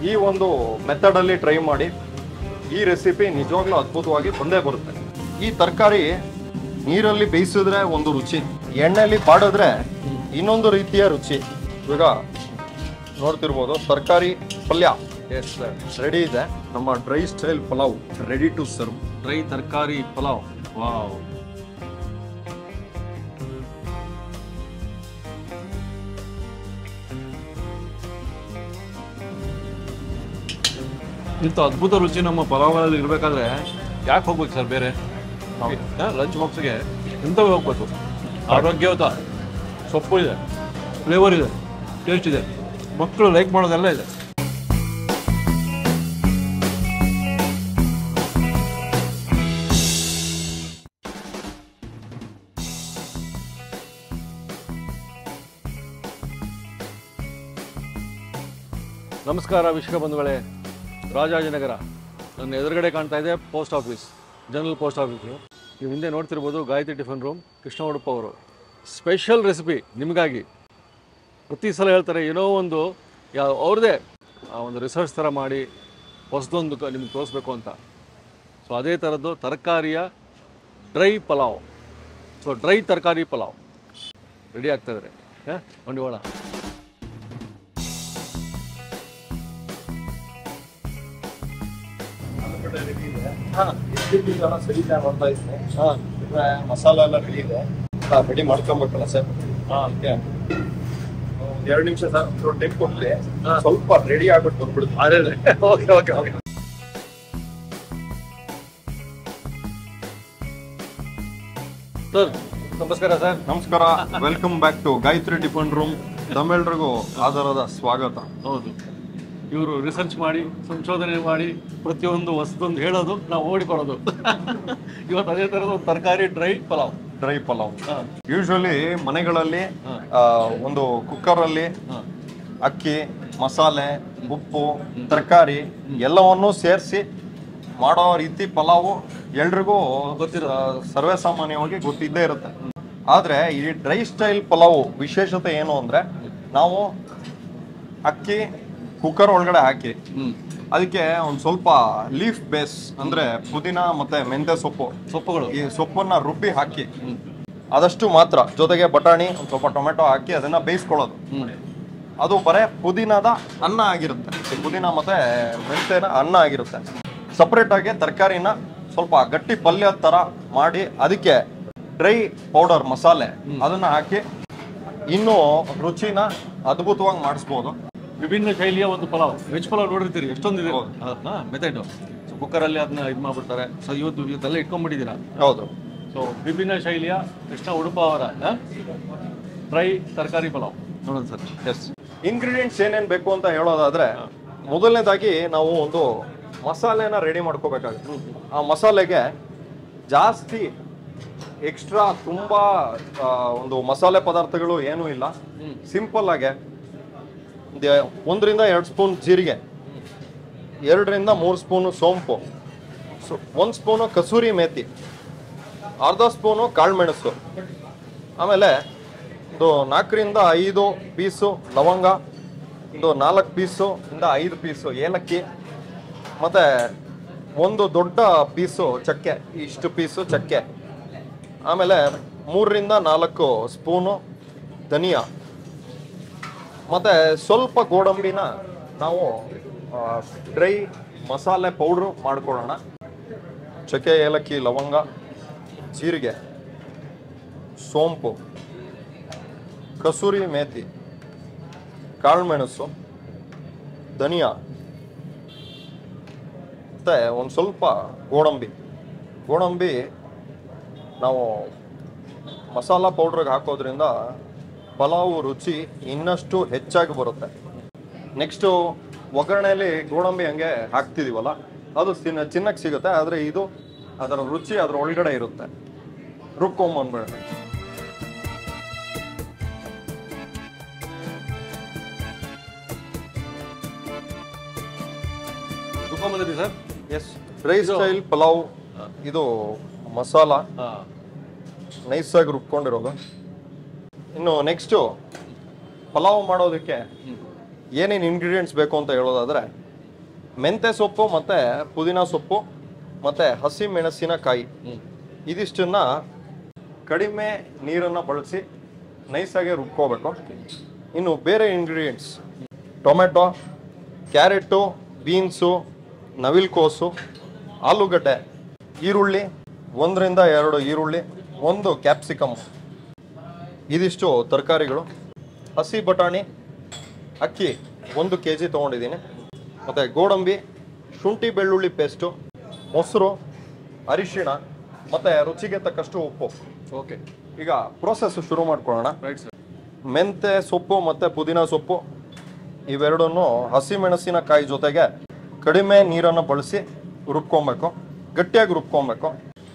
ಈ ಒಂದು ಮೆಥಡಲ್ಲಿ ಟ್ರೈ ಮಾಡಿ. ಈ ರೆಸಿಪಿ ನಿಜವಾಗ್ಲೂ ಅದ್ಭುತವಾಗಿ ಬಂದೇ ಬರುತ್ತೆ. ಈ ತರಕಾರಿ ನೀರಲ್ಲಿ ಬೇಯಿಸಿದ್ರೆ ಒಂದು ರುಚಿ, ಎಣ್ಣೆಯಲ್ಲಿ ಬಾಡಿದ್ರೆ ಇನ್ನೊಂದು ರೀತಿಯ ರುಚಿ. ಇವಾಗ ನೋಡ್ತಿರ್ಬೋದು ತರಕಾರಿ ಪಲ್ಯ ರೆಡಿ ಇದೆ. ನಮ್ಮ dry style pulao ready to serve. Dry ತರಕಾರಿ ಪಲಾವ್. ವಾವ್. ಇಂಥ ಅದ್ಭುತ ರುಚಿ ನಮ್ಮ ಪಲಾವ್ಗಳಲ್ಲಿ ಇರಬೇಕಾದ್ರೆ ಯಾಕೆ ಹೋಗ್ಬೇಕು ಸರ್ ಬೇರೆ? ಲಂಚ್ ಬಾಕ್ಸ್ಗೆ ಇಂಥವೇ ಹೋಗ್ಬೇಕು. ಆರೋಗ್ಯಯುತ, ಸೊಪ್ಪು ಇದೆ, ಫ್ಲೇವರ್ ಇದೆ, ಟೇಸ್ಟ್ ಇದೆ, ಮಕ್ಕಳು ಲೈಕ್ ಮಾಡೋದೆಲ್ಲ ಇದೆ. ನಮಸ್ಕಾರ ವೀಕ್ಷಕ ಬಂಧುಗಳೇ, ರಾಜಾಜಿನಗರ ನನ್ನ ಎದುರುಗಡೆ ಕಾಣ್ತಾ ಇದೆ post office, general post office. ನೀವು ಹಿಂದೆ ನೋಡ್ತಿರ್ಬೋದು ಗಾಯತ್ರಿ ಟಿಫನ್ ರೂಮ್, ಕೃಷ್ಣ ಉಡುಪ ಅವರು ಸ್ಪೆಷಲ್ ರೆಸಿಪಿ ನಿಮಗಾಗಿ. ಪ್ರತಿ ಸಲ ಹೇಳ್ತಾರೆ ಏನೋ ಒಂದು ಅವ್ರದ್ದೇ ಒಂದು ರಿಸರ್ಚ್ ಥರ ಮಾಡಿ ಹೊಸದೊಂದು ನಿಮ್ಗೆ ತೋರಿಸ್ಬೇಕು ಅಂತ. ಸೊ ಅದೇ ಥರದ್ದು ತರಕಾರಿಯ ಡ್ರೈ ಪಲಾವ್. ಸೊ ಡ್ರೈ ತರಕಾರಿ ಪಲಾವ್ ರೆಡಿ ಆಗ್ತಾಯಿದ್ದಾರೆ. ಬಂಡಿವಾಳ ಮಸಾಲ ಎಲ್ಲ ರೆಡಿ ಇದೆ, ರೆಡಿ ಮಾಡ್ಕೊಬೇಕಲ್ಲ ಸರ್. 2 ನಿಮಿಷ ಸರ್ ಟೈಮ್ ಕೊಟ್ಟರೆ ಸ್ವಲ್ಪ ರೆಡಿ ಆಗ್ಬಿಟ್ಟು ಬಂದ್ಬಿಡುತ್ತೆ. Okay okay okay. ಸರ್ ನಮಸ್ಕಾರ ಸರ್. ನಮಸ್ಕಾರ, welcome back to Gayatri tiffin room. ತಮ್ಮೆಲ್ರಿಗೂ ಆಧಾರದ ಸ್ವಾಗತ. ಹೌದು, ಇವರು ರಿಸರ್ಚ್ ಮಾಡಿ ಸಂಶೋಧನೆ ಮಾಡಿ ಪ್ರತಿಯೊಂದು ಹೊಸದೊಂದು ಹೇಳೋದು, ನಾವು ಓಡಿಕೊಡೋದು. ಇವತ್ತು ಅದೇ ಥರದ ಒಂದು ತರಕಾರಿ ಡ್ರೈ ಪಲಾವ್. ಯೂಶುವಲಿ ಮನೆಗಳಲ್ಲಿ ಒಂದು ಕುಕ್ಕರಲ್ಲಿ ಅಕ್ಕಿ, ಮಸಾಲೆ, ಉಪ್ಪು, ತರಕಾರಿ ಎಲ್ಲವನ್ನೂ ಸೇರಿಸಿ ಮಾಡೋ ರೀತಿ ಪಲಾವು ಎಲ್ರಿಗೂ ಸರ್ವೇ ಸಾಮಾನ್ಯವಾಗಿ ಗೊತ್ತಿದ್ದೇ ಇರುತ್ತೆ. ಆದ್ರೆ ಈ ಡ್ರೈ ಸ್ಟೈಲ್ ಪಲಾವು ವಿಶೇಷತೆ ಏನು ಅಂದ್ರೆ, ನಾವು ಅಕ್ಕಿ ಕುಕ್ಕರ್ ಒಳಗಡೆ ಹಾಕಿ ಅದಕ್ಕೆ ಒಂದು ಸ್ವಲ್ಪ ಲೀಫ್ ಬೇಸ್ ಅಂದ್ರೆ ಪುದೀನ ಮತ್ತೆ ಮೆಂತ್ಯ ಸೊಪ್ಪುಗಳು, ಈ ಸೊಪ್ಪನ್ನ ರುಬ್ಬಿ ಹಾಕಿ ಆದಷ್ಟು ಮಾತ್ರ, ಜೊತೆಗೆ ಬಟಾಣಿ, ಒಂದು ಸ್ವಲ್ಪ ಟೊಮೆಟೊ ಹಾಕಿ ಅದನ್ನ ಬೇಯಿಸ್ಕೊಳ್ಳೋದು. ಅದು ಬರೇ ಪುದೀನದ ಅನ್ನ ಆಗಿರುತ್ತೆ, ಪುದೀನ ಮತ್ತೆ ಮೆಂತ್ಯನ ಅನ್ನ ಆಗಿರುತ್ತೆ. ಸಪ್ರೇಟ್ ಆಗಿ ತರಕಾರಿನ ಸ್ವಲ್ಪ ಗಟ್ಟಿ ಪಲ್ಯ ತರ ಮಾಡಿ ಅದಕ್ಕೆ ಡ್ರೈ ಪೌಡರ್ ಮಸಾಲೆ ಅದನ್ನ ಹಾಕಿ ಇನ್ನೂ ರುಚಿನ ಅದ್ಭುತವಾಗಿ ಮಾಡಿಸ್ಬೋದು. ವಿಭಿನ್ನ ಶೈಲಿಯ ಒಂದು ಪಲಾವ್, ವೆಜ್ ಪಲಾವ್ ನೋಡಿರ್ತೀರಿ ಎಷ್ಟೊಂದಿದೆ ಮೆಥಡ್. ಸೊ ಕುಕ್ಕರಲ್ಲಿ ಅದನ್ನ ಇದು ಮಾಡ್ಬಿಡ್ತಾರೆ. ಸೊ ಇವತ್ತೆಲ್ಲ ಇಟ್ಕೊಂಡ್ಬಿಟ್ಟಿದ್ದೀರಾ? ಹೌದು. ಸೊ ವಿಭಿನ್ನ ಶೈಲಿಯ ಕೃಷ್ಣ ಉಡುಪ ಅವರ ಡ್ರೈ ತರಕಾರಿ ಪಲಾವ್ ನೋಡೋಣ ಸರ್. ಎಸ್, ಇಂಗ್ರೀಡಿಯೆಂಟ್ಸ್ ಏನೇನು ಬೇಕು ಅಂತ ಹೇಳೋದಾದ್ರೆ, ಮೊದಲನೇದಾಗಿ ನಾವು ಒಂದು ಮಸಾಲೆನ ರೆಡಿ ಮಾಡ್ಕೋಬೇಕಾಗುತ್ತೆ. ಆ ಮಸಾಲೆಗೆ ಜಾಸ್ತಿ ಎಕ್ಸ್ಟ್ರಾ ತುಂಬಾ ಒಂದು ಮಸಾಲೆ ಪದಾರ್ಥಗಳು ಏನೂ ಇಲ್ಲ. ಸಿಂಪಲ್ ಆಗಿ 1 ರಿಂದ 2 ಸ್ಪೂನ್ ಜೀರಿಗೆ, 2 ರಿಂದ 3 ಸ್ಪೂನು ಸೋಂಪು, 1 ಸ್ಪೂನು ಕಸೂರಿ ಮೇಥಿ, ಅರ್ಧ ಸ್ಪೂನು ಕಾಳುಮೆಣಸು, ಆಮೇಲೆ ಒಂದು 4 ರಿಂದ 5 ಪೀಸು ಲವಂಗ, ಒಂದು 4 ಪೀಸು ಇಂದ 5 ಪೀಸು ಏಲಕ್ಕಿ, ಮತ್ತೆ ಒಂದು ದೊಡ್ಡ ಪೀಸು ಚಕ್ಕೆ, ಇಷ್ಟು ಪೀಸು ಚಕ್ಕೆ, ಆಮೇಲೆ 3 ರಿಂದ 4 ಸ್ಪೂನು ಧನಿಯಾ, ಮತ್ತೆ ಸ್ವಲ್ಪ ಗೋಡಂಬಿನ ನಾವು ಡ್ರೈ ಮಸಾಲೆ ಪೌಡ್ರು ಮಾಡ್ಕೊಳ್ಳೋಣ. ಚಕ್ಕೆ, ಏಲಕ್ಕಿ, ಲವಂಗ, ಜೀರಿಗೆ, ಸೋಂಪು, ಕಸೂರಿ ಮೇಥಿ, ಕಾಳುಮೆಣಸು, ಧನಿಯಾ, ಮತ್ತೆ ಒಂದು ಸ್ವಲ್ಪ ಗೋಡಂಬಿ ನಾವು ಮಸಾಲ ಪೌಡ್ರಿಗೆ ಹಾಕೋದ್ರಿಂದ ಪಲಾವು ರುಚಿ ಇನ್ನಷ್ಟು ಹೆಚ್ಚಾಗಿ ಬರುತ್ತೆ. ನೆಕ್ಸ್ಟು ಒಗ್ಗರಣೆಯಲ್ಲಿ ಗೋಡಂಬಿ ಹಂಗೆ ಹಾಕ್ತಿದೀವಲ್ಲ, ಅದು ಚಿನ್ನಕ್ಕೆ ಸಿಗುತ್ತೆ. ಆದರೆ ಇದು ಅದರ ರುಚಿ ಅದರ ಒಳಗಡೆ ಇರುತ್ತೆ. ರುಬ್ಕೊಂಬಂದ್ಬೇಡ. ರುಬ್ಕೊಂಬಂದಿರಿ sir? Yes, dry style pulao. ಇದು ಮಸಾಲ ನೈಸಾಗಿ ರುಬ್ಕೊಂಡಿರೋದು. ಇನ್ನು ನೆಕ್ಸ್ಟು ಪಲಾವ್ ಮಾಡೋದಕ್ಕೆ ಏನೇನು ಇಂಗ್ರೀಡಿಯೆಂಟ್ಸ್ ಬೇಕು ಅಂತ ಹೇಳೋದಾದ್ರೆ, ಮೆಂತ್ಯ ಸೊಪ್ಪು ಮತ್ತು ಪುದೀನ ಸೊಪ್ಪು ಮತ್ತು ಹಸಿ ಮೆಣಸಿನಕಾಯಿ ಇದಿಷ್ಟನ್ನ ಕಡಿಮೆ ನೀರನ್ನು ಬಳಸಿ ನೈಸಾಗಿ ರುಬ್ಕೋಬೇಕು. ಇನ್ನು ಬೇರೆ ಇಂಗ್ರೀಡಿಯೆಂಟ್ಸ್ ಟೊಮೆಟೊ, ಕ್ಯಾರೆಟು, ಬೀನ್ಸು, ನವಿಲುಕೋಸು, ಆಲೂಗಡ್ಡೆ, ಈರುಳ್ಳಿ 1 ರಿಂದ 2 ಈರುಳ್ಳಿ, 1 ಕ್ಯಾಪ್ಸಿಕಮ್, ಇದಿಷ್ಟು ತರಕಾರಿಗಳು. ಹಸಿ ಬಟಾಣಿ, ಅಕ್ಕಿ 1 kg ತೊಗೊಂಡಿದ್ದೀನಿ, ಮತ್ತು ಗೋಡಂಬಿ, ಶುಂಠಿ ಬೆಳ್ಳುಳ್ಳಿ ಪೇಸ್ಟು, ಮೊಸರು, ಅರಿಶಿಣ ಮತ್ತು ರುಚಿಗೆ ತಕ್ಕಷ್ಟು ಉಪ್ಪು. ಓಕೆ, ಈಗ ಪ್ರೋಸೆಸ್ ಶುರು ಮಾಡ್ಕೊಳ್ಳೋಣ. Right sir. ಮೆಂತ್ಯ ಸೊಪ್ಪು ಮತ್ತು ಪುದೀನ ಸೊಪ್ಪು ಇವೆರಡನ್ನು ಹಸಿಮೆಣಸಿನಕಾಯಿ ಜೊತೆಗೆ ಕಡಿಮೆ ನೀರನ್ನು ಬಳಸಿ ರುಬ್ಕೊಬೇಕು, ಗಟ್ಟಿಯಾಗಿ ರುಬ್ಕೊಬೇಕು.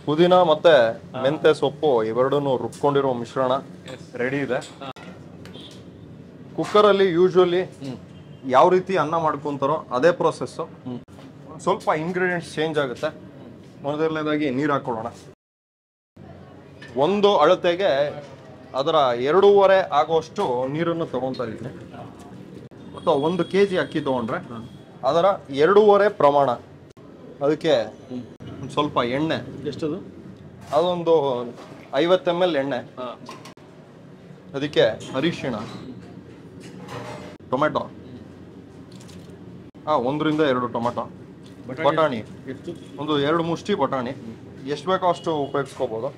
ಪುದೀನ ಮತ್ತು ಮೆಂತ್ಯ ಸೊಪ್ಪು ಇವೆರಡನ್ನು ರುಬ್ಕೊಂಡಿರೋ ಮಿಶ್ರಣ ರೆಡಿ ಇದೆ. ಕುಕ್ಕರಲ್ಲಿ ಯೂಶ್ವಲಿ ಯಾವ ರೀತಿ ಅನ್ನ ಮಾಡ್ಕೊತಾರೋ ಅದೇ ಪ್ರೋಸೆಸ್ಸು. ಸ್ವಲ್ಪ ಇಂಗ್ರೀಡಿಯೆಂಟ್ಸ್ ಚೇಂಜ್ ಆಗುತ್ತೆ. ಮೊದಲನೇದಾಗಿ ನೀರು ಹಾಕೊಳ್ಳೋಣ. 1 ಅಳತೆಗೆ ಅದರ 2.5 ಆಗುವಷ್ಟು ನೀರನ್ನು ತಗೊತಾ ಇದ್ದೀನಿ. ಅಥವಾ 1 kg ಅಕ್ಕಿ ತಗೊಂಡ್ರೆ ಅದರ 2.5 ಪ್ರಮಾಣ. ಅದಕ್ಕೆ ಸ್ವಲ್ಪ ಎಣ್ಣೆ, ಎಷ್ಟದು? ಅದೊಂದು 50 ml ಎಣ್ಣೆ. ಅದಕ್ಕೆ ಅರಿಶಿಣ, ಟೊಮೆಟೊ 1 ರಿಂದ 2 ಟೊಮೆಟೊ, ಬಟಾಣಿ ಎಷ್ಟು? ಒಂದು 2 ಮುಷ್ಟಿ ಬಟಾಣಿ, ಎಷ್ಟು ಬೇಕೋ ಅಷ್ಟು ಉಪಯೋಗಿಸ್ಕೋಬೋದು.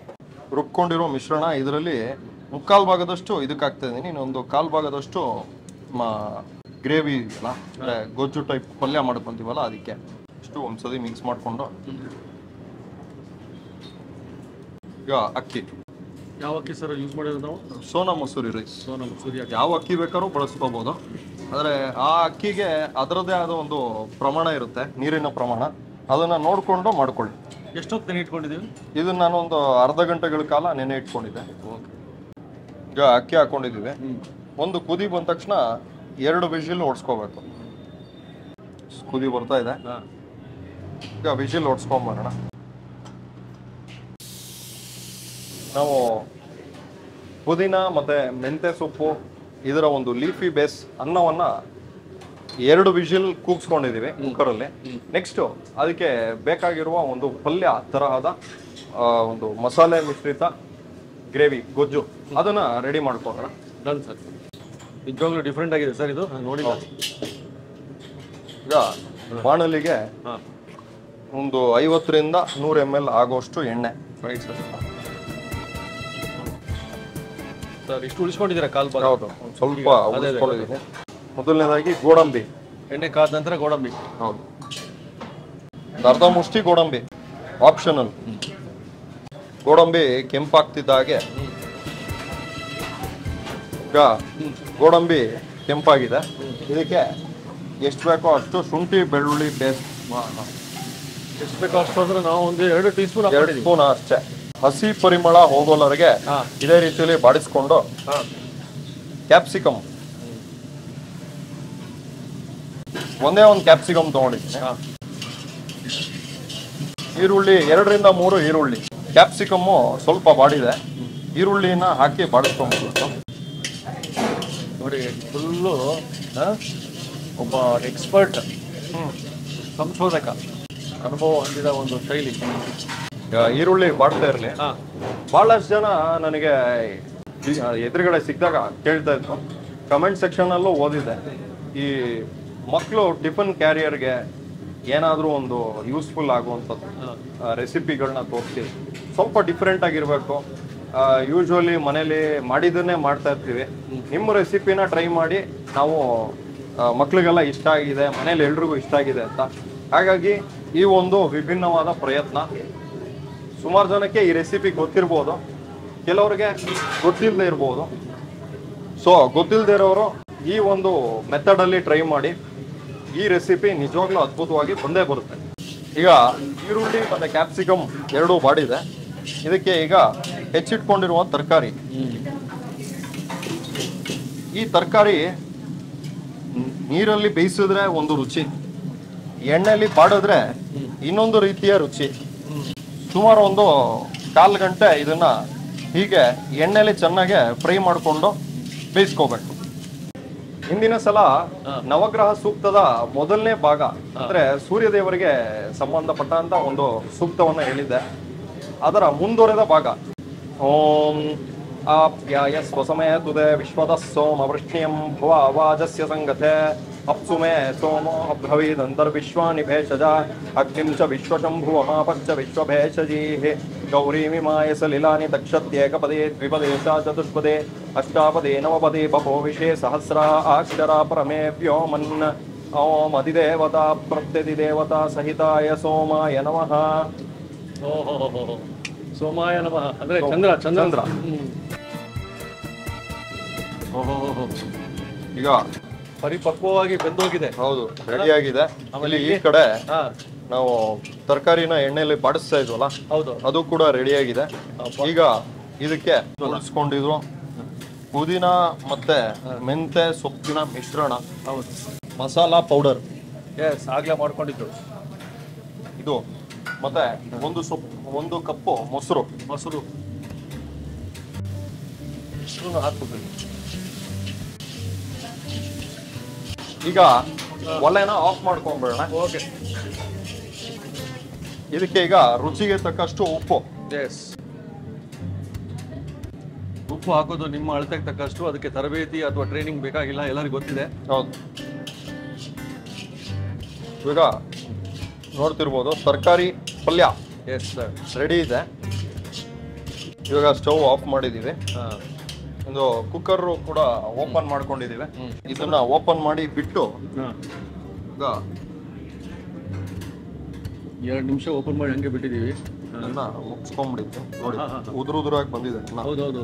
ರುಬ್ಕೊಂಡಿರೋ ಮಿಶ್ರಣ ಇದರಲ್ಲಿ 3/4 ಭಾಗದಷ್ಟು ಇದಕ್ಕೆ ಹಾಕ್ತಾ ಇದ್ದೀನಿ. ಇನ್ನೊಂದು 1/4 ಭಾಗದಷ್ಟು ಗ್ರೇವಿ ಇದೆಯಲ್ಲ, ಅಂದರೆ ಗೊಜ್ಜು ಟೈಪ್ ಪಲ್ಯ ಮಾಡ್ಕೊತೀವಲ್ಲ, ಅದಕ್ಕೆ ಇಷ್ಟು ಒಂದ್ಸತಿ ಮಿಕ್ಸ್ ಮಾಡಿಕೊಂಡು. ಈಗ ಅಕ್ಕಿ, ಯಾವ ಅಕ್ಕಿ ಸರ್ ಯೂಸ್ ಮಾಡಿರೋದು ನಾವು? ಸೋನಾ ಮಸೂರಿ ರೈಸ್. ಸೋನಾ ಮಸೂರಿ ಅಕ್ಕಿ. ಯಾವ ಅಕ್ಕಿ ಬೇಕಾದ್ರೂ ಬಳಸ್ಕೋಬೋದು. ಆದರೆ ಆ ಅಕ್ಕಿಗೆ ಅದರದ್ದೇ ಆದ ಒಂದು ಪ್ರಮಾಣ ಇರುತ್ತೆ, ನೀರಿನ ಪ್ರಮಾಣ. ಅದನ್ನು ನೋಡಿಕೊಂಡು ಮಾಡ್ಕೊಳ್ಳಿ. ಎಷ್ಟೊತ್ತು ನೆನೆ ಇಟ್ಕೊಂಡಿದ್ದೀವಿ? ಇದನ್ನ ನಾನು ಒಂದು ಅರ್ಧ ಗಂಟೆಗಳ ಕಾಲ ನೆನೆ ಇಟ್ಕೊಂಡಿದ್ದೆ. ಈಗ ಅಕ್ಕಿ ಹಾಕೊಂಡಿದ್ದೀವಿ. ಒಂದು ಕುದಿ ಬಂದ ತಕ್ಷಣ 2 ವಿಷಿಲ್ ಓಡಿಸ್ಕೋಬೇಕು. ಕುದಿ ಬರ್ತಾ ಇದೆ, ಈಗ ವಿಷಿಲ್ ಓಡಿಸ್ಕೊಂಬರೋಣ. ನಾವು ಪುದೀನ ಮತ್ತು ಮೆಂತ್ಯ ಸೊಪ್ಪು ಇದರ ಒಂದು ಲೀಫಿ ಬೇಸ್ ಅನ್ನವನ್ನ 2 ವಿಷಿಲ್ ಕೂಗ್ಸ್ಕೊಂಡಿದ್ದೀವಿ ಕುಕ್ಕರಲ್ಲಿ. ನೆಕ್ಸ್ಟು ಅದಕ್ಕೆ ಬೇಕಾಗಿರುವ ಒಂದು ಪಲ್ಯ ತರಹದ ಒಂದು ಮಸಾಲೆ ಮಿಶ್ರಿತ ಗ್ರೇವಿ ಗೊಜ್ಜು ಅದನ್ನ ರೆಡಿ ಮಾಡ್ಕೊಳ್ಳೋಣ. Done sir. ನಿಜವಾಗ್ಲೂ ಡಿಫ್ರೆಂಟ್ ಆಗಿದೆ ಸರ್ ಇದು, ನೋಡಿ. ಈಗ ಬಾಣಲಿಗೆ ಒಂದು 50 ರಿಂದ 100 ml ಆಗುವಷ್ಟು ಎಣ್ಣೆ. Right sir. ಸರ್ ಇಷ್ಟು ಉಳಿಸ್ಕೊಂಡಿದ್ದೀರಾ? 1/4 ಭಾಗ? ಹೌದು, ಸ್ವಲ್ಪ ಉಳಿಸ್ಕೊಂಡಿದ್ದೀನಿ. ಮೊದಲನೇದಾಗಿ ಗೋಡಂಬಿ. ಎಣ್ಣೆ ಕಾದ ನಂತರ ಗೋಡಂಬಿ. ಹೌದು, ಅರ್ಧ ಮುಷ್ಟಿ ಗೋಡಂಬಿ, ಆಪ್ಷನಲ್. ಗೋಡಂಬಿ ಕೆಂಪಾಗ್ತಿದ್ದ ಹಾಗೆ, ಈಗ ಗೋಡಂಬಿ ಕೆಂಪಾಗಿದೆ, ಇದಕ್ಕೆ ಎಷ್ಟು ಬೇಕೋ ಅಷ್ಟು ಶುಂಠಿ ಬೆಳ್ಳುಳ್ಳಿ ಪೇಸ್ಟ್. ಎಷ್ಟು ಬೇಕೋ ಅಷ್ಟು ಅಂದ್ರೆ ನಾವು ಒಂದು 2 ಟೀ ಸ್ಪೂನ್ 2 ಸ್ಪೂನ್ ಅಷ್ಟೇ. ಹಸಿ ಪರಿಮಳ ಹೋಗೋವರೆಗೆ ಇದೇ ರೀತಿಯಲ್ಲಿ ಬಾಡಿಸ್ಕೊಂಡು. ಕ್ಯಾಪ್ಸಿಕಮ್, ಒಂದೇ ಒಂದು ಕ್ಯಾಪ್ಸಿಕಮ್ ತಗೊಂಡಿದ್ದೀನಿ. ಈರುಳ್ಳಿ 2 ರಿಂದ 3 ಈರುಳ್ಳಿ. ಕ್ಯಾಪ್ಸಿಕಮ್ಮು ಸ್ವಲ್ಪ ಬಾಡಿದೆ, ಈರುಳ್ಳಿನ ಹಾಕಿ ಬಾಡಿಸ್ಕೊಂಡ್ಬಿಟ್ಟು. ನೋಡಿ, ಫುಲ್ಲು ಒಬ್ಬ ಎಕ್ಸ್ಪರ್ಟ್ ಸಂಶೋಧಕ ಅನುಭವ ಹೊಂದಿದ ಒಂದು ಶೈಲಿ. ಈರುಳ್ಳಿ ಬಾಡ್ತಾ ಇರಲಿ. ಬಹಳಷ್ಟು ಜನ ನನಗೆ ಎದುರುಗಡೆ ಸಿಕ್ಕಿದಾಗ ಕೇಳ್ತಾ ಇದ್ರು, ಕಮೆಂಟ್ ಸೆಕ್ಷನಲ್ಲೂ ಓದಿದೆ, ಈ ಮಕ್ಕಳು ಟಿಫನ್ ಕ್ಯಾರಿಯರ್ಗೆ ಏನಾದರೂ ಒಂದು ಯೂಸ್ಫುಲ್ ಆಗುವಂಥದ್ದು ರೆಸಿಪಿಗಳನ್ನ ತೋರಿಸಿ, ಸ್ವಲ್ಪ ಡಿಫ್ರೆಂಟ್ ಆಗಿರಬೇಕು. ಯೂಶ್ವಲಿ ಮನೇಲಿ ಮಾಡಿದ್ದನ್ನೇ ಮಾಡ್ತಾ ಇರ್ತೀವಿ. ನಿಮ್ಮ ರೆಸಿಪಿನ ಟ್ರೈ ಮಾಡಿ, ನಾವು ಮಕ್ಕಳಿಗೆಲ್ಲ ಇಷ್ಟ ಆಗಿದೆ, ಮನೇಲಿ ಎಲ್ರಿಗೂ ಇಷ್ಟ ಆಗಿದೆ ಅಂತ. ಹಾಗಾಗಿ ಈ ಒಂದು ವಿಭಿನ್ನವಾದ ಪ್ರಯತ್ನ. ಸುಮಾರು ಜನಕ್ಕೆ ಈ ರೆಸಿಪಿ ಗೊತ್ತಿರ್ಬೋದು, ಕೆಲವರಿಗೆ ಗೊತ್ತಿಲ್ಲದೆ ಇರ್ಬೋದು. ಸೊ ಗೊತ್ತಿಲ್ಲದೆ ಇರೋರು ಈ ಒಂದು ಮೆಥಡಲ್ಲಿ ಟ್ರೈ ಮಾಡಿ, ಈ ರೆಸಿಪಿ ನಿಜವಾಗ್ಲೂ ಅದ್ಭುತವಾಗಿ ಬಂದೇ ಬರುತ್ತೆ. ಈಗ ಈರುಳ್ಳಿ ಮತ್ತು ಕ್ಯಾಪ್ಸಿಕಮ್ 2 ಬಾಡಿದೆ. ಇದಕ್ಕೆ ಈಗ ಹೆಚ್ಚಿಟ್ಕೊಂಡಿರುವ ತರಕಾರಿ. ಈ ತರಕಾರಿ ನೀರಲ್ಲಿ ಬೇಯಿಸಿದ್ರೆ ಒಂದು ರುಚಿ, ಎಣ್ಣೆಯಲ್ಲಿ ಬಾಡಿದ್ರೆ ಇನ್ನೊಂದು ರೀತಿಯ ರುಚಿ. ಸುಮಾರು ಒಂದು 1/4 ಗಂಟೆ ಇದನ್ನ ಹೀಗೆ ಎಣ್ಣೆಯಲ್ಲಿ ಚೆನ್ನಾಗಿ ಫ್ರೈ ಮಾಡಿಕೊಂಡು ಬೇಯಿಸ್ಕೋಬೇಕು. ಹಿಂದಿನ ಸಲ ನವಗ್ರಹ ಸೂಕ್ತದ ಮೊದಲನೇ ಭಾಗ ಅಂದ್ರೆ ಸೂರ್ಯದೇವರಿಗೆ ಸಂಬಂಧಪಟ್ಟಂತ ಒಂದು ಸೂಕ್ತವನ್ನ ಹೇಳಿದ್ದೆ. ಅದರ ಮುಂದುವರೆದ ಭಾಗ ಓಂ ಆಪ್ಯಾಯ ಸ್ವಸಮಯ ತುದೆ ವಿಶ್ವದ ಸೋಮ ವೃಷ್ಣ್ಯಂ ಭುವ ವಾಜಸ್ಯ ಸಂಗತೆ ಅಪ್ಸು ಮೇ ಸೋಮೋ ಅಭ್ರವೀದಂತರ್ವಿಶ್ವಾನಿ ಭೇಷಜ ಅಗ್ನಿಂ ಚ ವಿಶ್ವಶಂಭುವಮಾಪಶ್ಚ ವಿಶ್ವಭೇಷಜೀಃ ಗೌರೀಮಿಮಾಯ ಸಲಿಲಾನಿ ದಕ್ಷತ್ಯೇಕಪದೇ ದ್ವಿಪದೇ ಚ ಚತುಷ್ಪದೇ ಅಷ್ಟಾಪದೇ ನವಪದೇ ಬಭೋವಿಷೇ ಸಹಸ್ರ ಅಕ್ಷರ ಪರಮೇ ವ್ಯೋಮನ್ ಓಂ ಅಧಿದೇವತಾ ಪ್ರತ್ಯಧಿದೇವತಾ ಸಹಿತಾಯ ಸೋಮಾಯ ನಮಃ. ಸೋಮಾಯ ನಮಃ ಅಂದ್ರೆ ಚಂದ್ರ ಚಂದ್ರ. ಈಗ ಪರಿಪಕ್ವವಾಗಿ ಬೆಂದೋಗಿದೆ. ಹೌದು, ರೆಡಿಯಾಗಿದೆ. ಆಮೇಲೆ ಈ ಕಡೆ ನಾವು ತರಕಾರಿನ ಎಣ್ಣೆಯಲ್ಲಿ ಬಾಡಿಸ್ತಾ ಇದ್ವಲ್ಲ, ಹೌದು, ಅದು ಕೂಡ ರೆಡಿಯಾಗಿದೆ. ಈಗ ಇದಕ್ಕೆ ಉಳಿಸ್ಕೊಂಡಿದ್ರು ಪುದೀನ ಮತ್ತೆ ಮೆಂತೆ ಸೊಪ್ಪಿನ ಮಿಶ್ರಣ, ಹೌದು, ಮಸಾಲಾ ಪೌಡರ್ ಎಸ್ ಆಗ್ಲೇ ಮಾಡ್ಕೊಂಡಿದ್ದು ಇದು, ಮತ್ತೆ ಒಂದು ಕಪ್ಪು ಮೊಸರು ಹಾಕ್ಬಿಟ್ರಿ. ಈಗ ಒಲೆನ ಆಫ್ ಮಾಡ್ಕೊಂಡ್ಬಿಡೋಣ. ಓಕೆ, ಇದಕ್ಕೆ ಈಗ ರುಚಿಗೆ ತಕ್ಕಷ್ಟು ಉಪ್ಪು. ಎಸ್, ಉಪ್ಪು ಹಾಕೋದು ನಿಮ್ಮ ಅಳತೆಗೆ ತಕ್ಕಷ್ಟು. ಅದಕ್ಕೆ ತರಬೇತಿ ಅಥವಾ ಟ್ರೈನಿಂಗ್ ಬೇಕಾಗಿಲ್ಲ, ಎಲ್ಲರಿಗೂ ಗೊತ್ತಿದೆ. ಹೌದು, ಈಗ ನೋಡ್ತಿರ್ಬೋದು ತರಕಾರಿ ಪಲ್ಯ ಎಸ್ ಸರ್ ರೆಡಿ ಇದೆ. ಇವಾಗ ಸ್ಟವ್ ಆಫ್ ಮಾಡಿದೀವಿ. ಒಂದು ಕುಕ್ಕರ್ ಕೂಡ ಓಪನ್ ಮಾಡ್ಕೊಂಡಿದೀವಿ. ಇದನ್ನ ಓಪನ್ ಮಾಡಿ ಬಿಟ್ಟು ಈಗ 2 ನಿಮಿಷ ಓಪನ್ ಮಾಡಿ ಹಂಗೆ ಬಿಟ್ಟಿದೀವಿ. ಅದನ್ನ ಮುಗಿಸ್ಕೊಂಡ್ಬಿಟ್ಟಿತ್ತು ನೋಡಿ, ಉದುರಾಗಿ ಬಂದಿದೆ. ಹೌದೌದು.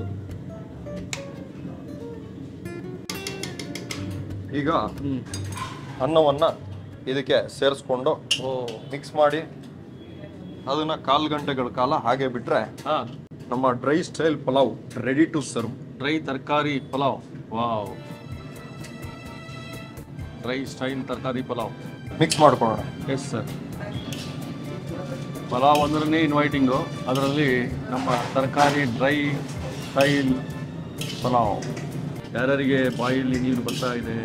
ಈಗ ಅನ್ನವನ್ನ ಇದಕ್ಕೆ ಸೇರಿಸ್ಕೊಂಡು ಮಿಕ್ಸ್ ಮಾಡಿ ಅದನ್ನ 1/4 ಗಂಟೆಗಳ ಕಾಲ ಹಾಗೆ ಬಿಟ್ರೆ ನಮ್ಮ dry style pulao ready to serve. Dry ತರಕಾರಿ ಪಲಾವ್. ವಾವ್, ಡ್ರೈ ಸ್ಟೈಲ್ ತರಕಾರಿ ಪಲಾವ್ ಮಿಕ್ಸ್ ಮಾಡ್ಕೊಳ್ಳೋಣ. Yes sir. ಪಲಾವ್ ಅಂದ್ರೆ ಇನ್ವೈಟಿಂಗು, ಅದರಲ್ಲಿ ನಮ್ಮ ತರಕಾರಿ ಡ್ರೈ ಸ್ಟೈಲ್ ಪಲಾವ್. ಯಾರ್ಯಾರಿಗೆ ಬಾಯಲ್ಲಿ ನೀರು ಬರ್ತಾ ಇದೆ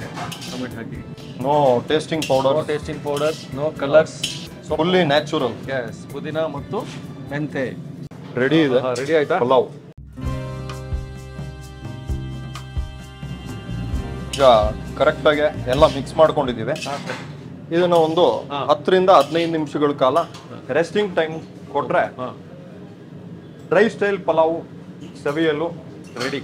ಕಮೆಂಟ್ ಹಾಕಿ. No tasting powder, no colours, fully natural. Yes, ಪುದೀನ ಮತ್ತು ಮೆಂತೆ ರೆಡಿ ಇದೆ. ರೆಡಿ ಆಯ್ತಾ ಪಲಾವ್? ಈಗ ಕರೆಕ್ಟ್ ಆಗಿ ಎಲ್ಲ ಮಿಕ್ಸ್ ಮಾಡ್ಕೊಂಡಿದ್ದೀವಿ. ಇದನ್ನ ಒಂದು 10 ರಿಂದ 15 ನಿಮಿಷಗಳ ಕಾಲ ರೆಸ್ಟಿಂಗ್ ಟೈಮ್ ಕೊಟ್ರೆ ಡ್ರೈ ಸ್ಟೈಲ್ ಪಲಾವ್ ಸವಿಯಲು ರೆಡಿ.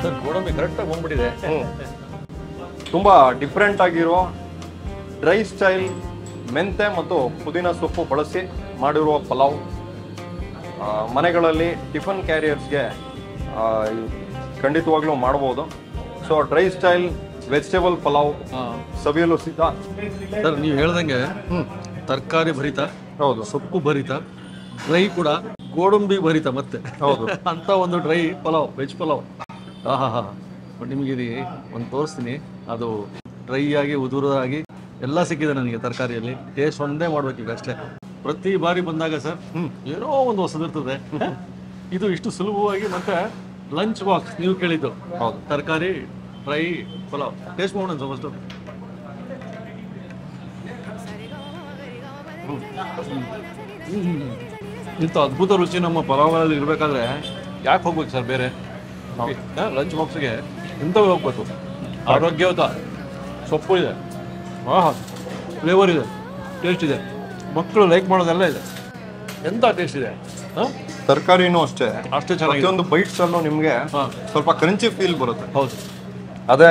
ಸರ್ ಗೋಡಂಬಿ ಕರೆಕ್ಟಾಗಿ ಬಂದ್ಬಿಟ್ಟಿದೆ. ತುಂಬಾ ಡಿಫ್ರೆಂಟ್ ಆಗಿರೋ ಡ್ರೈ ಸ್ಟೈಲ್ ಮೆಂತೆ ಮತ್ತು ಪುದೀನ ಸೊಪ್ಪು ಬಳಸಿ ಮಾಡಿರುವ ಪಲಾವ್ ಮನೆಗಳಲ್ಲಿ ಟಿಫನ್ ಕ್ಯಾರಿಯರ್ಸ್ಗೆ ಖಂಡಿತವಾಗ್ಲೂ ಮಾಡ್ಬೋದು. So dry style vegetable pulao ಸವಿಯಲು ಸಿದ್ಧ. ಸರ್ ನೀವು ಹೇಳ್ದಂಗೆ ತರಕಾರಿ ಭರಿತ, ಹೌದು, ಸೊಪ್ಪು ಭರಿತ, ಡ್ರೈ ಕೂಡ ಗೋಡಂಬಿ ಭರಿತ ಮತ್ತೆ, ಹೌದು, ಅಂತ ಒಂದು ಡ್ರೈ ಪಲಾವ್, ವೆಜ್ ಪಲಾವ್. ಹಾ ನಿಮಗೆ ಒಂದು ತೋರಿಸ್ತೀನಿ. ಅದು ಡ್ರೈ ಆಗಿ ಉದುರಾಗಿ ಎಲ್ಲ ಸಿಕ್ಕಿದೆ ನನಗೆ ತರಕಾರಿಯಲ್ಲಿ. ಟೇಸ್ಟ್ ಒಂದೇ ಮಾಡ್ಬೇಕೀಗ ಅಷ್ಟೇ. ಪ್ರತಿ ಬಾರಿ ಬಂದಾಗ ಸರ್ ಏನೋ ಒಂದು ಹೊಸದಿರ್ತದೆ. ಇದು ಇಷ್ಟು ಸುಲಭವಾಗಿ ಮತ್ತೆ ಲಂಚ್ ಬಾಕ್ಸ್ ನೀವು ಕೇಳಿದ್ದು. ಹೌದು, ತರಕಾರಿ ಡ್ರೈ ಪಲಾವ್ ಟೇಸ್ಟ್ ಮಾಡೋಣ ಫಸ್ಟ್. ಇಂಥ ಅದ್ಭುತ ರುಚಿ ನಮ್ಮ ಪಲಾವ್ಗಳಲ್ಲಿ ಇರಬೇಕಾದ್ರೆ ಯಾಕೆ ಹೋಗ್ಬೇಕು ಸರ್ ಬೇರೆ? ಲಂಚ್ ಬಾಕ್ಸ್ಗೆ ಇಂಥವೇ ಹೋಗ್ಬೇಕು. ಆರೋಗ್ಯಯುತ ಸೊಪ್ಪು ಇದೆ, ಫ್ಲೇವರ್ ಇದೆ, ಟೇಸ್ಟ್ ಇದೆ, ಮಕ್ಕಳು ಲೈಕ್ ಮಾಡೋದೆಲ್ಲ ಇದೆ. ಎಂಥ ಟೇಸ್ಟ್ ಇದೆ. ತರಕಾರಿನೂ ಅಷ್ಟೇ ಚೆನ್ನಾಗಿದೆ. ಪ್ರತಿಯೊಂದು ಬೈಟ್ಸ್ ಅಲ್ಲೂ ನಿಮ್ಗೆ ಸ್ವಲ್ಪ ಕ್ರಂಚಿ ಫೀಲ್ ಬರುತ್ತೆ. ಹೌದು, ಅದೇ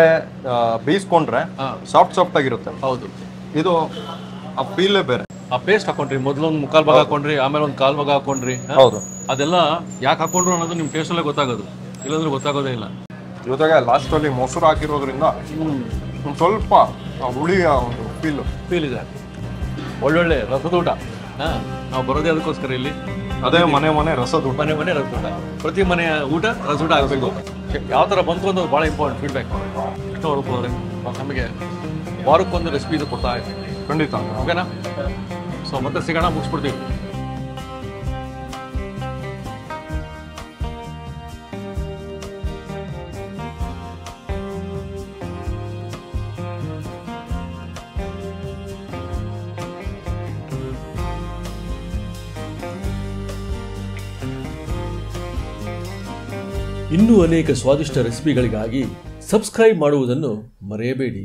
ಬೇಯಿಸ್ಕೊಂಡ್ರೆ ಸಾಫ್ಟ್ ಆಗಿರುತ್ತೆ. ಹೌದು, ಇದು ಆ ಫೀಲೇ ಬೇರೆ. ಆ ಪೇಸ್ಟ್ ಹಾಕೊಂಡ್ರಿ, ಮೊದಲೊಂದು 1/4 ಭಾಗ ಹಾಕೊಂಡ್ರಿ, ಆಮೇಲೆ ಒಂದು 1/4 ಭಾಗ ಹಾಕೊಂಡ್ರಿ. ಹೌದು, ಅದೆಲ್ಲ ಯಾಕೆ ಹಾಕೊಂಡ್ರು ಅನ್ನೋದು ನಿಮ್ಮ ಟೇಸ್ಟಲ್ಲೇ ಗೊತ್ತಾಗೋದು, ಇಲ್ಲಾಂದ್ರೆ ಗೊತ್ತಾಗೋದೇ ಇಲ್ಲ. ಜೊತೆಗೆ ಲಾಸ್ಟ್ ಅಲ್ಲಿ ಮೊಸರು ಹಾಕಿರೋದ್ರಿಂದ ಒಂದು ಸ್ವಲ್ಪ ಹುಳಿಯ ಒಂದು ಫೀಲ್ ಇದೆ. ಒಳ್ಳೊಳ್ಳೆ ರಸದೂಟ. ನಾವು ಬರೋದೇ ಅದಕ್ಕೋಸ್ಕರ ಇಲ್ಲಿ. ಅದೇ ಮನೆ ರಸದ ಊಟ. ಮನೆ ರಸದೂಟ. ಪ್ರತಿ ಮನೆಯ ಊಟ ರಸದೂಟ ಆಗಬೇಕು. ಯಾವ ಥರ ಬಂತು ಅನ್ನೋದು ಭಾಳ ಇಂಪಾರ್ಟೆಂಟ್ ಫೀಡ್ಬ್ಯಾಕ್. ಇಷ್ಟ ಹೊರಕೋದ್ರೆ ನಮಗೆ ವಾರಕ್ಕೊಂದು ರೆಸಿಪಿ ಇದು ಕೊಡ್ತಾ ಇದ್ದೀವಿ. ಖಂಡಿತ. ಓಕೆನಾ? ಸೊ ಮತ್ತೆ ಸಿಗೋಣ, ಮುಗಿಸ್ಬಿಡ್ತೀವಿ. ಇನ್ನೂ ಅನೇಕ ಸ್ವಾದಿಷ್ಟ ರೆಸಿಪಿಗಳಿಗಾಗಿ ಸಬ್ಸ್ಕ್ರೈಬ್ ಮಾಡುವುದನ್ನು ಮರೆಯಬೇಡಿ.